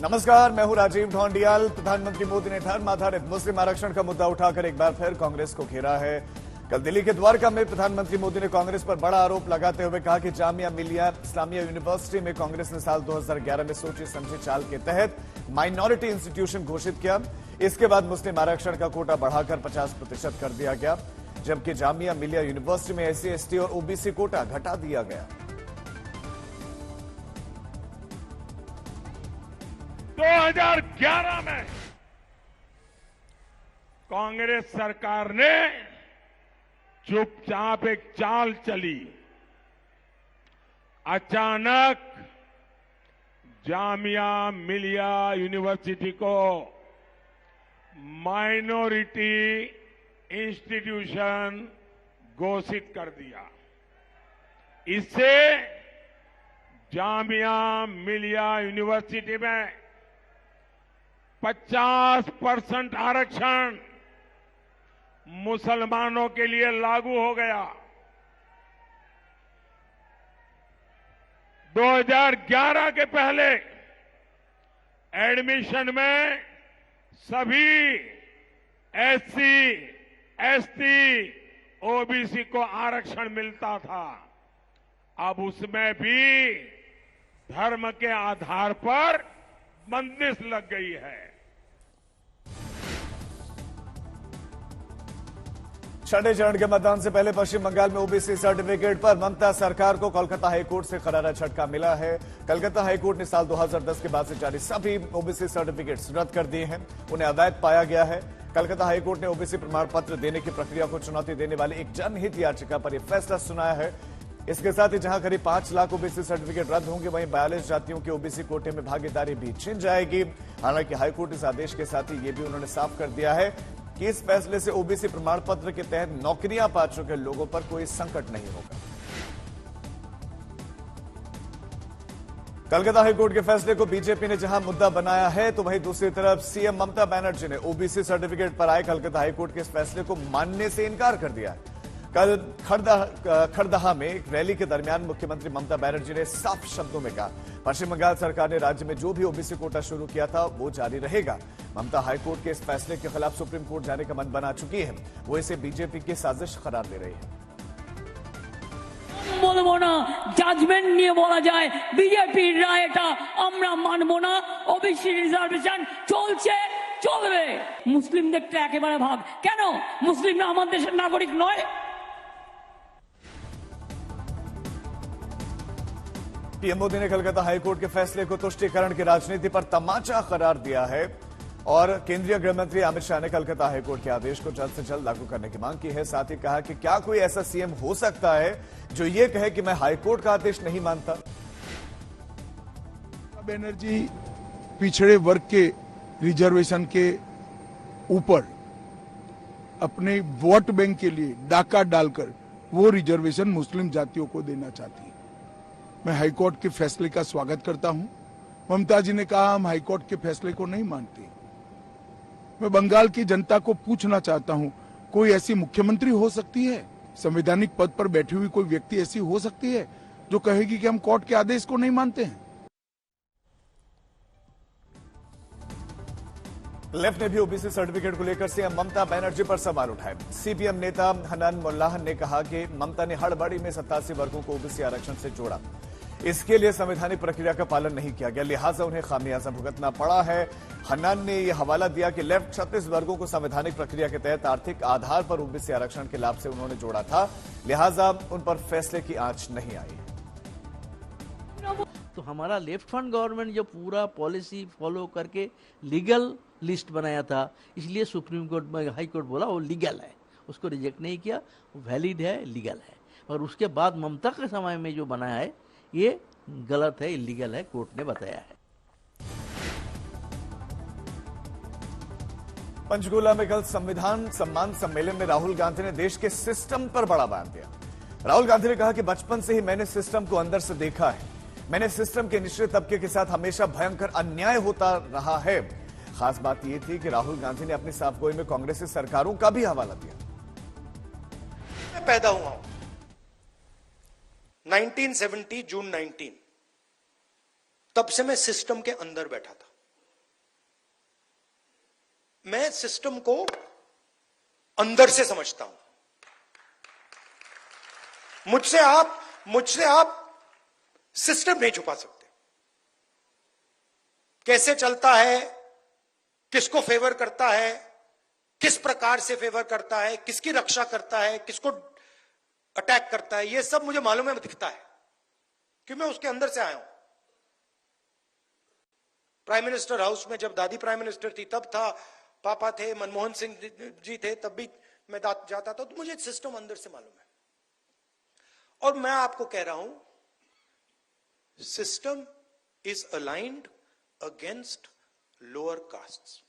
नमस्कार, मैं हूं राजीव ढोंडियाल। प्रधानमंत्री मोदी ने धर्म आधारित मुस्लिम आरक्षण का मुद्दा उठाकर एक बार फिर कांग्रेस को घेरा है। कल दिल्ली के द्वारका में प्रधानमंत्री मोदी ने कांग्रेस पर बड़ा आरोप लगाते हुए कहा कि जामिया मिलिया इस्लामिया यूनिवर्सिटी में कांग्रेस ने साल 2011 में सोची समझी चाल के तहत माइनॉरिटी इंस्टीट्यूशन घोषित किया। इसके बाद मुस्लिम आरक्षण का कोटा बढ़ाकर 50% कर दिया गया, जबकि जामिया मिलिया यूनिवर्सिटी में SC, ST और OBC कोटा घटा दिया गया। 2011 में कांग्रेस सरकार ने चुपचाप एक चाल चली। अचानक जामिया मिलिया यूनिवर्सिटी को माइनॉरिटी इंस्टीट्यूशन घोषित कर दिया। इससे जामिया मिलिया यूनिवर्सिटी में 50% आरक्षण मुसलमानों के लिए लागू हो गया। 2011 के पहले एडमिशन में सभी SC, ST, OBC को आरक्षण मिलता था। अब उसमें भी धर्म के आधार पर बंदिश लग गई है। छठे चरण के मतदान से पहले पश्चिम बंगाल में OBC सर्टिफिकेट पर ममता सरकार को कोलकाता हाईकोर्ट से करारा झटका मिला है। कलकत्ता हाईकोर्ट ने साल 2010 के बाद से जारी सभी OBC सर्टिफिकेट्स रद्द कर दिए हैं, उन्हें अवैध पाया गया है। कलकत्ता हाईकोर्ट ने OBC प्रमाण पत्र देने की प्रक्रिया को चुनौती देने वाली एक जनहित याचिका पर यह फैसला सुनाया है। इसके साथ ही जहां करीब 5 लाख OBC सर्टिफिकेट रद्द होंगे, वहीं 42 जातियों के OBC कोटे में भागीदारी भी छिन जाएगी। हालांकि हाईकोर्ट इस आदेश के साथ ही यह भी उन्होंने साफ कर दिया है कि इस फैसले से OBC प्रमाण पत्र के तहत नौकरियां पा चुके लोगों पर कोई संकट नहीं होगा। कलकत्ता हाईकोर्ट के फैसले को बीजेपी ने जहां मुद्दा बनाया है, तो वहीं दूसरी तरफ सीएम ममता बनर्जी ने OBC सर्टिफिकेट पर आए कलकत्ता हाईकोर्ट के इस फैसले को मानने से इनकार कर दिया है। कल खड़दहा में एक रैली के दरमियान मुख्यमंत्री ममता बनर्जी ने साफ शब्दों में कहा, पश्चिम बंगाल सरकार ने राज्य में जो भी OBC कोटा शुरू किया था वो जारी रहेगा। ममता हाईकोर्ट के इस फैसले के खिलाफ सुप्रीम कोर्ट जाने का मन बना चुकी है, वो इसे बीजेपी की साजिश करार दे रही है। বলবো না, জাজমেন্ট নিয়ে বলা যায় বিজেপির রায় এটা আমরা মানবো না। OBC রিজার্ভেশন চলছে, চলবে। মুসলিমদের তো একেবারে ভাগ কেন? মুসলিমরা আমাদের দেশের নাগরিক নয়? पीएम मोदी ने कलकत्ता हाईकोर्ट के फैसले को तुष्टीकरण की राजनीति पर तमाचा करार दिया है और केंद्रीय गृह मंत्री अमित शाह ने कलकत्ता हाईकोर्ट के आदेश को जल्द से जल्द लागू करने की मांग की है। साथ ही कहा कि क्या कोई ऐसा सीएम हो सकता है जो ये कहे कि मैं हाईकोर्ट का आदेश नहीं मानता। बनर्जी पिछड़े वर्ग के रिजर्वेशन के ऊपर अपने वोट बैंक के लिए डाका डालकर वो रिजर्वेशन मुस्लिम जातियों को देना चाहती है। मैं हाईकोर्ट के फैसले का स्वागत करता हूं। ममता जी ने कहा हम हाईकोर्ट के फैसले को नहीं मानते। मैं बंगाल की जनता को पूछना चाहता हूं, कोई ऐसी मुख्यमंत्री हो सकती है, संवैधानिक पद पर बैठी हुई कोई व्यक्ति ऐसी हो सकती है जो कहेगी कि हम कोर्ट के आदेश को नहीं मानते हैं? लेफ्ट ने भी OBC सर्टिफिकेट को लेकर सीएम ममता बनर्जी पर सवाल उठाए। CPM नेता हनन मुल्लाहन ने कहा कि ममता ने हड़बड़ी में 87 वर्गों को OBC आरक्षण से जोड़ा, इसके लिए संवैधानिक प्रक्रिया का पालन नहीं किया गया, लिहाजा उन्हें खामियाजा भुगतना पड़ा है। हन्नान ने यह हवाला दिया कि लेफ्ट 36 वर्गों को संवैधानिक प्रक्रिया के तहत आर्थिक आधार पर OBC आरक्षण के लाभ से उन्होंने जोड़ा था, लिहाजा उन पर फैसले की आंच नहीं आई। तो हमारा लेफ्ट फ्रंट गवर्नमेंट जो पूरा पॉलिसी फॉलो करके लीगल लिस्ट बनाया था, इसलिए सुप्रीम कोर्ट में हाई कोर्ट बोला वो लीगल है, उसको रिजेक्ट नहीं किया, वो वैलिड है, लीगल है। और उसके बाद ममता के समय में जो बनाया है ये गलत है, इलीगल है, कोर्ट ने बताया है। पंचकूला में कल संविधान सम्मान सम्मेलन में राहुल गांधी ने देश के सिस्टम पर बड़ा बयान दिया। राहुल गांधी ने कहा कि बचपन से ही मैंने सिस्टम को अंदर से देखा है, मैंने सिस्टम के निचले तबके के साथ हमेशा भयंकर अन्याय होता रहा है। खास बात यह थी कि राहुल गांधी ने अपनी साफगोई में कांग्रेसी सरकारों का भी हवाला दिया। मैं पैदा हुआ हूं 1970 जून 19, तब से मैं सिस्टम के अंदर बैठा था। मैं सिस्टम को अंदर से समझता हूं। मुझसे आप सिस्टम नहीं छुपा सकते। कैसे चलता है, किसको फेवर करता है, किस प्रकार से फेवर करता है, किसकी रक्षा करता है, किसको अटैक करता है, यह सब मुझे मालूम है, दिखता है कि मैं उसके अंदर से आया हूं। प्राइम मिनिस्टर हाउस में जब दादी प्राइम मिनिस्टर थी तब था, पापा थे, मनमोहन सिंह जी थे, तब भी मैं जाता था, तो मुझे सिस्टम अंदर से मालूम है। और मैं आपको कह रहा हूं, system is aligned against lower castes.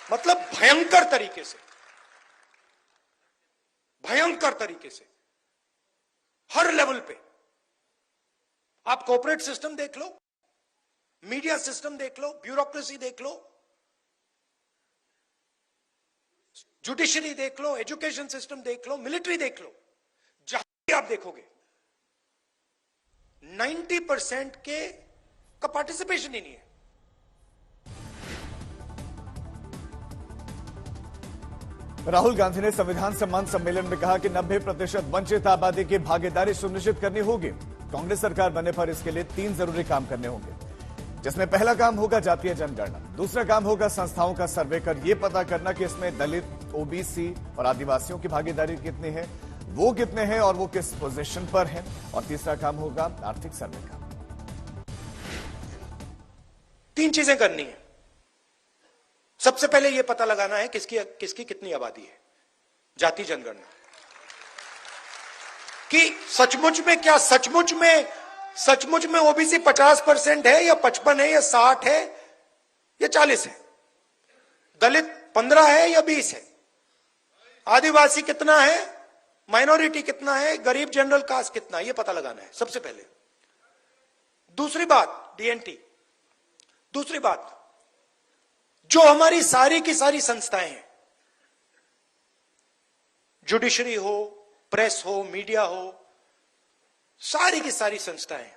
मतलब भयंकर तरीके से हर लेवल पे। आप कॉर्पोरेट सिस्टम देख लो, मीडिया सिस्टम देख लो, ब्यूरोक्रेसी देख लो, जुडिशरी देख लो, एजुकेशन सिस्टम देख लो, मिलिट्री देख लो, जहां भी आप देखोगे 90% का पार्टिसिपेशन ही नहीं है। राहुल गांधी ने संविधान सम्मान सम्मेलन में कहा कि 90% वंचित आबादी की भागीदारी सुनिश्चित करनी होगी। कांग्रेस सरकार बनने पर इसके लिए 3 जरूरी काम करने होंगे, जिसमें पहला काम होगा जातीय जनगणना, दूसरा काम होगा संस्थाओं का सर्वे कर यह पता करना कि इसमें दलित, ओबीसी और आदिवासियों की भागीदारी कितनी है, वो कितने हैं और वो किस पोजीशन पर हैं, और तीसरा काम होगा आर्थिक सर्वे का। 3 चीजें करनी है। सबसे पहले यह पता लगाना है किसकी कितनी आबादी है, जाति जनगणना, कि सचमुच में ओबीसी 50% है या 55 है या 60 है या 40 है, दलित 15 है या 20 है, आदिवासी कितना है, माइनॉरिटी कितना है, गरीब जनरल कास्ट कितना है, यह पता लगाना है सबसे पहले। दूसरी बात डीएनटी। दूसरी बात, जो हमारी सारी की सारी संस्थाएं हैं, जुडिशरी हो, प्रेस हो, मीडिया हो, सारी की सारी संस्थाएं,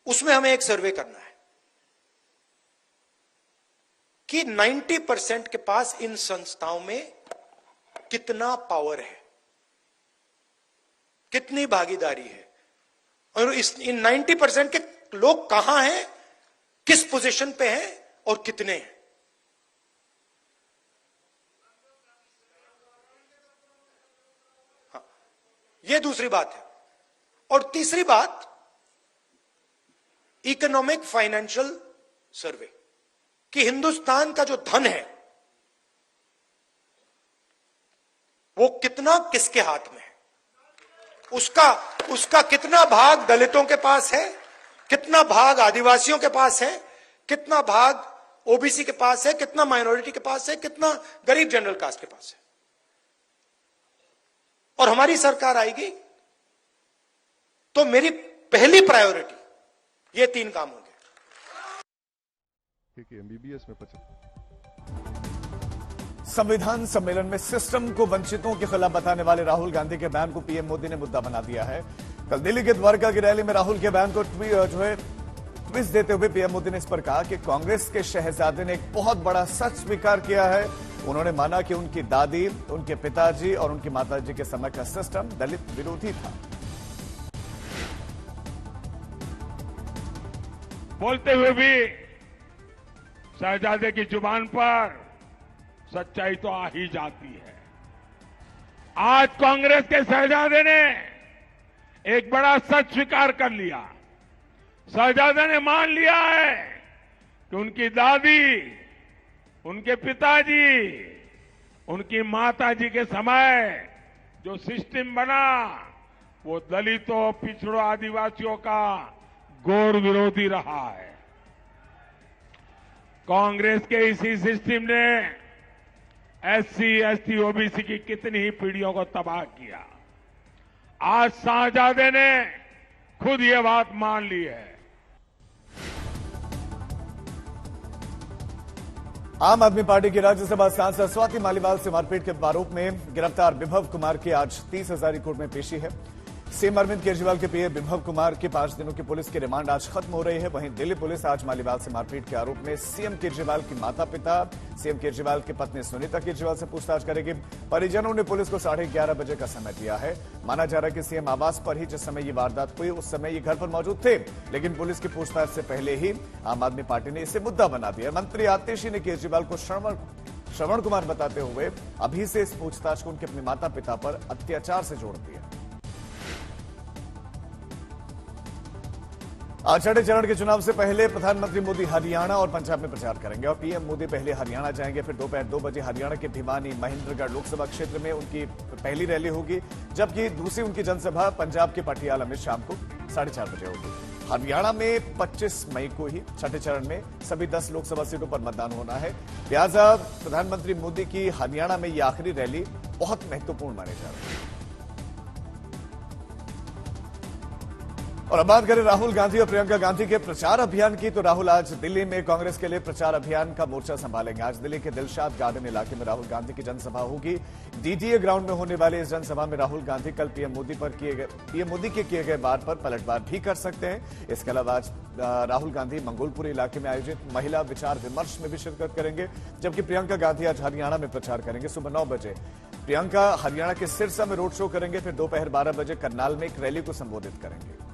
उसमें हमें एक सर्वे करना है कि 90% के पास इन संस्थाओं में कितना पावर है, कितनी भागीदारी है, और इन 90% के लोग कहां हैं, किस पोजीशन पे हैं और कितने हैं। हाँ, यह दूसरी बात है। और तीसरी बात, इकोनॉमिक फाइनेंशियल सर्वे, कि हिंदुस्तान का जो धन है वो कितना किसके हाथ में है, उसका कितना भाग दलितों के पास है, कितना भाग आदिवासियों के पास है, कितना भाग ओबीसी के पास है, कितना माइनॉरिटी के पास है, कितना गरीब जनरल कास्ट के पास है। और हमारी सरकार आएगी तो मेरी पहली प्रायोरिटी ये 3 काम होंगे। एमबीबीएस में 50। संविधान सम्मेलन में सिस्टम को वंचितों के खिलाफ बताने वाले राहुल गांधी के बयान को पीएम मोदी ने मुद्दा बना दिया है। कल दिल्ली के द्वारका की रैली में राहुल के बयान को ट्विस्ट देते हुए पीएम मोदी ने इस पर कहा कि कांग्रेस के शहजादे ने एक बहुत बड़ा सच स्वीकार किया है। उन्होंने माना कि उनकी दादी, उनके पिताजी और उनकी माताजी के समय का सिस्टम दलित विरोधी था। बोलते हुए भी शहजादे की जुबान पर सच्चाई तो आ ही जाती है। आज कांग्रेस के शहजादे ने एक बड़ा सच स्वीकार कर लिया। शहजादे ने मान लिया है कि उनकी दादी, उनके पिताजी, उनकी माताजी के समय जो सिस्टम बना वो दलितों, पिछड़ों, आदिवासियों का घोर विरोधी रहा है। कांग्रेस के इसी सिस्टम ने एससी, एसटी, ओबीसी की कितनी ही पीढ़ियों को तबाह किया। आज शहजादे ने खुद ये बात मान ली है। आम आदमी पार्टी की राज्यसभा सांसद स्वाति मालीवाल से मारपीट के आरोप में गिरफ्तार विभव कुमार की आज 30 हजारी कोर्ट में पेशी है। सीएम अरविंद केजरीवाल के पीए विभव कुमार के 5 दिनों की पुलिस की रिमांड आज खत्म हो रही है। वहीं दिल्ली पुलिस आज मालीवाल से मारपीट के आरोप में सीएम केजरीवाल की माता पिता, सीएम केजरीवाल की पत्नी सुनीता केजरीवाल से पूछताछ करेगी। परिजनों ने पुलिस को 11:30 बजे का समय दिया है। माना जा रहा है कि सीएम आवास पर ही जिस समय ये वारदात हुई उस समय ये घर पर मौजूद थे, लेकिन पुलिस की पूछताछ से पहले ही आम आदमी पार्टी ने इसे मुद्दा बना दिया। मंत्री आतिशी ने केजरीवाल को श्रवण कुमार बताते हुए अभी से इस पूछताछ को उनके अपने माता पिता पर अत्याचार से जोड़ दिया। आज छठे चरण के चुनाव से पहले प्रधानमंत्री मोदी हरियाणा और पंजाब में प्रचार करेंगे और पीएम मोदी पहले हरियाणा जाएंगे, फिर दोपहर 2 बजे हरियाणा के भिवानी महेंद्रगढ़ लोकसभा क्षेत्र में उनकी पहली रैली होगी, जबकि दूसरी उनकी जनसभा पंजाब के पटियाला में शाम को 4:30 बजे होगी। हरियाणा में 25 मई को ही छठे चरण में सभी 10 लोकसभा सीटों पर मतदान होना है। लिहाजा प्रधानमंत्री मोदी की हरियाणा में यह आखिरी रैली बहुत महत्वपूर्ण मानी जा रही है। और अब बात करें राहुल गांधी और प्रियंका गांधी के प्रचार अभियान की, तो राहुल आज दिल्ली में कांग्रेस के लिए प्रचार अभियान का मोर्चा संभालेंगे। आज दिल्ली के दिलशाद गार्डन इलाके में राहुल गांधी की जनसभा होगी। डीटीए ग्राउंड में होने वाले इस जनसभा में राहुल गांधी कल पीएम मोदी के किए गए वार पर पलटवार भी कर सकते हैं। इसके अलावा आज राहुल गांधी मंगोलपुर इलाके में आयोजित महिला विचार विमर्श में भी शिरकत करेंगे, जबकि प्रियंका गांधी आज हरियाणा में प्रचार करेंगे। सुबह 9 बजे प्रियंका हरियाणा के सिरसा में रोड शो करेंगे, फिर दोपहर 12 बजे करनाल में एक रैली को संबोधित करेंगे।